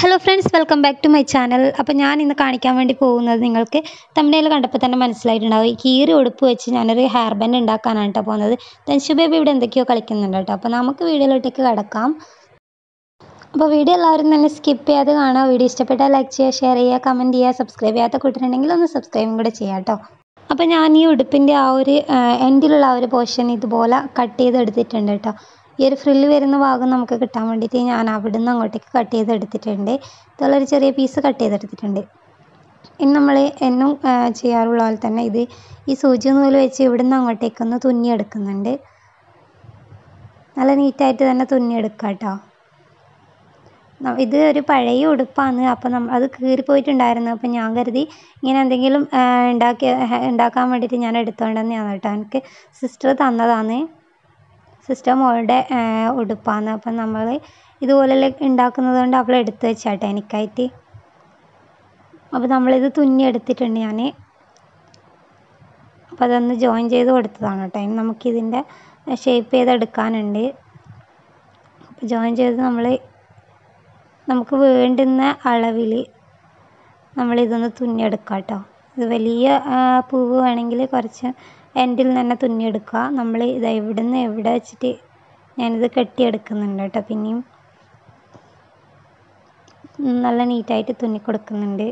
Hello friends, welcome back to my channel. അപ്പോൾ ഞാൻ ഇന്ന് കാണിക്കാൻ വേണ്ടി പോകുന്നത് നിങ്ങൾക്ക് തമ്പനയിൽ കണ്ടപ്പോൾ തന്നെ മനസ്സിലായിട്ടുണ്ടാവും. ഈ കീറി ഉടുപ്പ് വെച്ച് ഞാനൊരു ഹെയർ ബാൻഡ് ഉണ്ടാക്കാനാണ് കേട്ടോ പോകുന്നത്. തൻഷു ബേബി ഇവിടെ എന്തൊക്കെയോ കളിക്കുന്നുണ്ട് കേട്ടോ. അപ്പോൾ നമുക്ക് വീഡിയോയിലോട്ടേക്ക് കിടക്കാം. അപ്പോൾ വീഡിയോ എല്ലാവരും തന്നെ സ്കിപ്പ് ചെയ്യാതെ കാണുക. വീഡിയോ ഇഷ്ടപ്പെട്ടാൽ ലൈക്ക് ചെയ്യുക, ഷെയർ ചെയ്യുക, കമൻറ്റ് ചെയ്യുക. സബ്സ്ക്രൈബ് ചെയ്യാത്ത കൂട്ടുണ്ടെങ്കിൽ ഒന്ന് സബ്സ്ക്രൈബും കൂടെ ചെയ്യാം കേട്ടോ. അപ്പോൾ ഞാൻ ഈ ഉടുപ്പിൻ്റെ ആ ഒരു എൻഡിലുള്ള ആ ഒരു പോർഷൻ ഇതുപോലെ കട്ട് ചെയ്തെടുത്തിട്ടുണ്ട് കേട്ടോ. ഈ ഒരു ഫ്രില്ല് വരുന്ന ഭാഗം നമുക്ക് കിട്ടാൻ വേണ്ടിയിട്ട് ഞാൻ അവിടെ നിന്ന് അങ്ങോട്ടേക്ക് കട്ട് ചെയ്തെടുത്തിട്ടുണ്ട്. ഇതുപോലൊരു ചെറിയ പീസ് കട്ട് ചെയ്തെടുത്തിട്ടുണ്ട്. ഇനി നമ്മൾ എന്നും ചെയ്യാറുള്ള പോലെ തന്നെ ഈ സൂചി നൂല് വെച്ച് ഇവിടെ നിന്ന് അങ്ങോട്ടേക്കൊന്ന് തുന്നിയെടുക്കുന്നുണ്ട്. നല്ല നീറ്റായിട്ട് തന്നെ തുന്നിയെടുക്കുക കേട്ടോ. ഇത് ഒരു പഴയ ഉടുപ്പാണ്. അപ്പോൾ അത് കീറിപ്പോയിട്ടുണ്ടായിരുന്നു. അപ്പോൾ ഞാൻ കരുതി ഇങ്ങനെ എന്തെങ്കിലും ഉണ്ടാക്കാൻ വേണ്ടിയിട്ട് ഞാൻ എടുത്തുകൊണ്ടെന്നെയാണ് കേട്ടോ. എനിക്ക് സിസ്റ്റർ തന്നതാണ്. സിസ്റ്റർ മോളുടെ ഉടുപ്പാണ്. അപ്പം നമ്മൾ ഇതുപോലെ ഉണ്ടാക്കുന്നത് കൊണ്ട് അവൾ എടുത്ത് വെച്ചാട്ടോ എനിക്കായിട്ട്. അപ്പോൾ നമ്മളിത് തുന്നിയെടുത്തിട്ടുണ്ട് ഞാൻ. അപ്പോൾ അതൊന്ന് ജോയിൻ ചെയ്ത് കൊടുത്തതാണ് കേട്ടോ. ഇനി നമുക്കിതിൻ്റെ ഷേപ്പ് ചെയ്തെടുക്കാനുണ്ട്. അപ്പോൾ ജോയിൻ ചെയ്ത് നമുക്ക് വേണ്ടുന്ന അളവിൽ നമ്മളിതൊന്ന് തുന്നിയെടുക്കാം കേട്ടോ. ഇത് വലിയ പൂവ് വേണമെങ്കിൽ കുറച്ച് എൻഡിൽ തന്നെ തുന്നിയെടുക്കുക. നമ്മൾ ഇത് എവിടെ നിന്ന് എവിടെ വെച്ചിട്ട് ഞാനിത് കെട്ടിയെടുക്കുന്നുണ്ട് കേട്ടോ. പിന്നെയും നല്ല നീറ്റായിട്ട് തുന്നിക്കൊടുക്കുന്നുണ്ട്.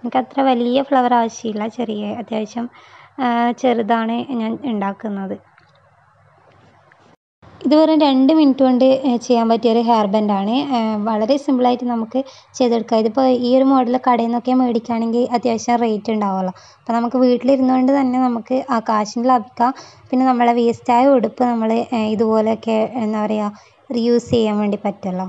എനിക്കത്ര വലിയ ഫ്ലവർ ആവശ്യമില്ല, അത്യാവശ്യം ചെറുതാണ് ഞാൻ ഉണ്ടാക്കുന്നത്. ഇത് വെറും 2 മിനിറ്റ് കൊണ്ട് ചെയ്യാൻ പറ്റിയൊരു ഹെയർ ബാൻഡാണ്. വളരെ സിമ്പിളായിട്ട് നമുക്ക് ചെയ്തെടുക്കാം. ഇതിപ്പോൾ ഈ ഒരു മോഡൽ കടയിൽ നിന്നൊക്കെ മേടിക്കുകയാണെങ്കിൽ അത്യാവശ്യം റേറ്റ് ഉണ്ടാവുമല്ലോ. അപ്പോൾ നമുക്ക് വീട്ടിലിരുന്നുകൊണ്ട് തന്നെ നമുക്ക് ആ കാശിന് ലാഭിക്കാം. പിന്നെ നമ്മളെ വേസ്റ്റായ ഉടുപ്പ് നമ്മൾ ഇതുപോലെയൊക്കെ എന്താ പറയുക റീയൂസ് ചെയ്യാൻ വേണ്ടി പറ്റുമല്ലോ.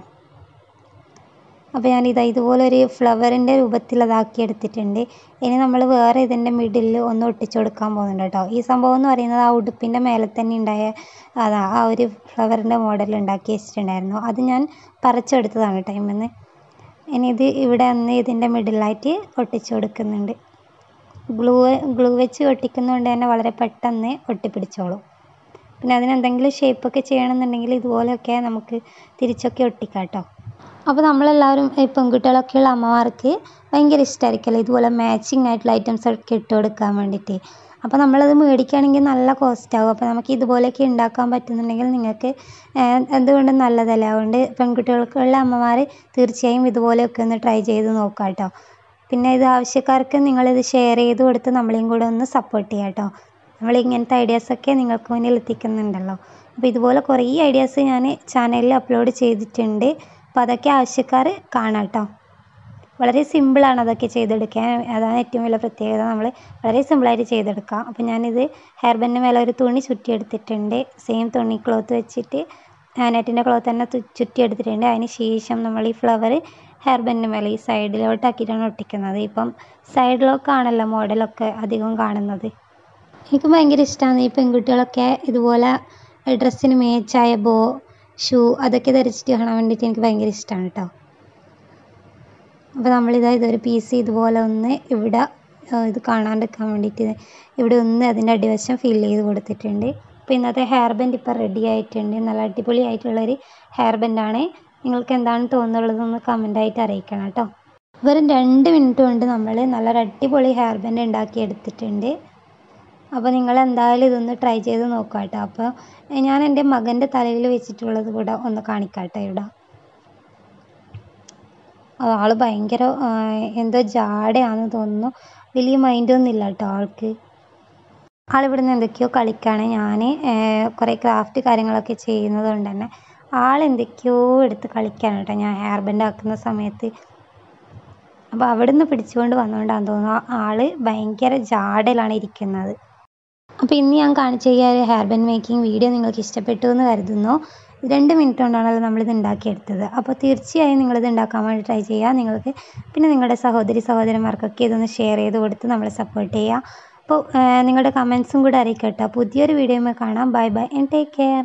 അപ്പോൾ ഇതുപോലൊരു ഫ്ലവറിൻ്റെ രൂപത്തിൽ അതാക്കി എടുത്തിട്ടുണ്ട്. ഇനി നമ്മൾ വേറെ ഇതിൻ്റെ മിഡിലിൽ ഒന്ന് ഒട്ടിച്ചു കൊടുക്കാൻ പോകുന്നുണ്ട് കേട്ടോ. ഈ സംഭവം എന്ന് പറയുന്നത് ആ ഉടുപ്പിൻ്റെ മേലെ തന്നെ ഉണ്ടായ ആ ഒരു ഫ്ലവറിൻ്റെ മോഡൽ ഉണ്ടാക്കി വെച്ചിട്ടുണ്ടായിരുന്നു. അത് ഞാൻ പറിച്ചെടുത്തതാണ് ടൈമിൽ നിന്ന്. ഇനി ഇവിടെ ഇതിൻ്റെ മിഡിലായിട്ട് ഒട്ടിച്ചു കൊടുക്കുന്നുണ്ട്. ഗ്ലൂ വെച്ച് ഒട്ടിക്കുന്നതുകൊണ്ട് തന്നെ വളരെ പെട്ടെന്ന് ഒട്ടിപ്പിടിച്ചോളും. പിന്നെ അതിനെന്തെങ്കിലും ഷേപ്പൊക്കെ ചെയ്യണമെന്നുണ്ടെങ്കിൽ ഇതുപോലെയൊക്കെ നമുക്ക് തിരിച്ചൊക്കെ ഒട്ടിക്കാം കേട്ടോ. അപ്പോൾ നമ്മളെല്ലാവരും ഈ പെൺകുട്ടികളൊക്കെയുള്ള അമ്മമാർക്ക് ഭയങ്കര ഇഷ്ടമായിരിക്കുമല്ലോ ഇതുപോലെ മാച്ചിങ് ആയിട്ടുള്ള ഐറ്റംസ് ഒക്കെ ഇട്ട് കൊടുക്കാൻ വേണ്ടിയിട്ട്. അപ്പോൾ നമ്മളത് മേടിക്കുകയാണെങ്കിൽ നല്ല കോസ്റ്റ് ആകും. അപ്പോൾ നമുക്ക് ഇതുപോലെയൊക്കെ ഉണ്ടാക്കാൻ പറ്റുന്നുണ്ടെങ്കിൽ നിങ്ങൾക്ക് എന്തുകൊണ്ടും നല്ലതല്ലേ. അതുകൊണ്ട് പെൺകുട്ടികൾക്കുള്ള അമ്മമാർ തീർച്ചയായും ഇതുപോലെയൊക്കെ ഒന്ന് ട്രൈ ചെയ്ത് നോക്കാം കേട്ടോ. പിന്നെ ഇത് ആവശ്യക്കാർക്ക് നിങ്ങളിത് ഷെയർ ചെയ്ത് കൊടുത്ത് നമ്മളെയും കൂടെ ഒന്ന് സപ്പോർട്ട് ചെയ്യാം കേട്ടോ. നമ്മളിങ്ങനത്തെ ഐഡിയാസൊക്കെ നിങ്ങൾക്ക് മുന്നിൽ എത്തിക്കുന്നുണ്ടല്ലോ. അപ്പോൾ ഇതുപോലെ കുറേ ഐഡിയാസ് ഞാൻ ചാനലിൽ അപ്ലോഡ് ചെയ്തിട്ടുണ്ട്. അപ്പോൾ അതൊക്കെ ആവശ്യക്കാർ കാണാം കേട്ടോ. വളരെ സിമ്പിളാണ് അതൊക്കെ ചെയ്തെടുക്കാൻ. അതാണ് ഏറ്റവും വലിയ പ്രത്യേകത. നമ്മൾ വളരെ സിമ്പിളായിട്ട് ചെയ്തെടുക്കാം. അപ്പോൾ ഞാനിത് ഹെയർ ബാൻഡിന് മേലെ ഒരു തുണി ചുറ്റിയെടുത്തിട്ടുണ്ട്. സെയിം തുണി ക്ലോത്ത് വെച്ചിട്ട് നെറ്റിൻ്റെ ക്ലോത്ത് തന്നെ ചുറ്റിയെടുത്തിട്ടുണ്ട്. അതിന് ശേഷം നമ്മൾ ഈ ഫ്ലവർ ഹെയർ ബാൻഡിന് മേലെ ഈ സൈഡിലോട്ടാക്കിയിട്ടാണ് ഒട്ടിക്കുന്നത്. ഇപ്പം സൈഡിലൊക്കെയാണല്ലോ മോഡലൊക്കെ അധികം കാണുന്നത്. എനിക്ക് ഭയങ്കര ഇഷ്ടമാണ് ഈ പെൺകുട്ടികളൊക്കെ ഇതുപോലെ ഡ്രസ്സിന് മേച്ചായ ഷൂ അതൊക്കെ ധരിച്ചിട്ട് കാണാൻ വേണ്ടിയിട്ട് എനിക്ക് ഭയങ്കര ഇഷ്ടമാണ് കേട്ടോ. അപ്പോൾ ഇതൊരു പീസ് ഇതുപോലെ ഒന്ന് ഇവിടെ ഇത് കാണാണ്ടിരിക്കാൻ വേണ്ടിയിട്ട് ഇവിടെ ഒന്ന് അതിൻ്റെ അടിവശം ഫില്ല് ചെയ്ത് കൊടുത്തിട്ടുണ്ട്. അപ്പോൾ ഇന്നത്തെ ഹെയർ ബാൻഡ് ഇപ്പോൾ റെഡി ആയിട്ടുണ്ട്. നല്ല അടിപൊളിയായിട്ടുള്ളൊരു ഹെയർ ബാൻഡാണ്. നിങ്ങൾക്ക് എന്താണ് തോന്നുന്നുള്ളതെന്ന് കമൻറ്റായിട്ട് അറിയിക്കണം കേട്ടോ. വെറും 2 മിനിറ്റ് കൊണ്ട് നമ്മൾ നല്ലൊരു അടിപൊളി ഹെയർ ബാൻഡ് ഉണ്ടാക്കി എടുത്തിട്ടുണ്ട്. അപ്പോൾ നിങ്ങൾ എന്തായാലും ഇതൊന്ന് ട്രൈ ചെയ്ത് നോക്കാം കേട്ടോ. അപ്പോൾ ഞാൻ എൻ്റെ മകൻ്റെ തലയിൽ വെച്ചിട്ടുള്ളത് കൂടെ ഒന്ന് കാണിക്കാം കേട്ടോ. ഇവിടെ ആൾ ഭയങ്കര എന്തോ ജാടയാണെന്ന് തോന്നുന്നു. വലിയ മൈൻഡൊന്നും ഇല്ല കേട്ടോ ആൾക്ക്. ആളിവിടെ നിന്ന് എന്തൊക്കെയോ കളിക്കുകയാണ്. ഞാൻ കുറേ ക്രാഫ്റ്റ് കാര്യങ്ങളൊക്കെ ചെയ്യുന്നത് കൊണ്ട് തന്നെ ആളെന്തൊക്കെയോ എടുത്ത് കളിക്കുകയാണ് കേട്ടോ ഞാൻ ഹെയർ ബാൻഡ് ആക്കുന്ന സമയത്ത്. അപ്പോൾ അവിടെ നിന്ന് പിടിച്ചുകൊണ്ട് വന്നുകൊണ്ടാണെന്ന് തോന്നുന്നു ആൾ ഭയങ്കര ജാടയിലാണ് ഇരിക്കുന്നത്. അപ്പോൾ ഇന്ന് ഞാൻ കാണിച്ച ഈ ഒരു ഹെയർ ബാൻഡ് മേക്കിംഗ് വീഡിയോ നിങ്ങൾക്ക് ഇഷ്ടപ്പെട്ടു എന്ന് കരുതുന്നു. 2 മിനിറ്റ് കൊണ്ടാണല്ലോ നമ്മളിത് ഉണ്ടാക്കിയെടുത്തത്. അപ്പോൾ തീർച്ചയായും നിങ്ങളിത് ഉണ്ടാക്കാൻ വേണ്ടി ട്രൈ ചെയ്യുക. നിങ്ങൾക്ക് പിന്നെ നിങ്ങളുടെ സഹോദരന്മാർക്കൊക്കെ ഇതൊന്ന് ഷെയർ ചെയ്ത് കൊടുത്ത് നമ്മളെ സപ്പോർട്ട് ചെയ്യുക. അപ്പോൾ നിങ്ങളുടെ കമൻസും കൂടെ അറിയിക്കട്ടോ. പുതിയൊരു വീഡിയോയിൽ കാണാം. Bye bye and take care.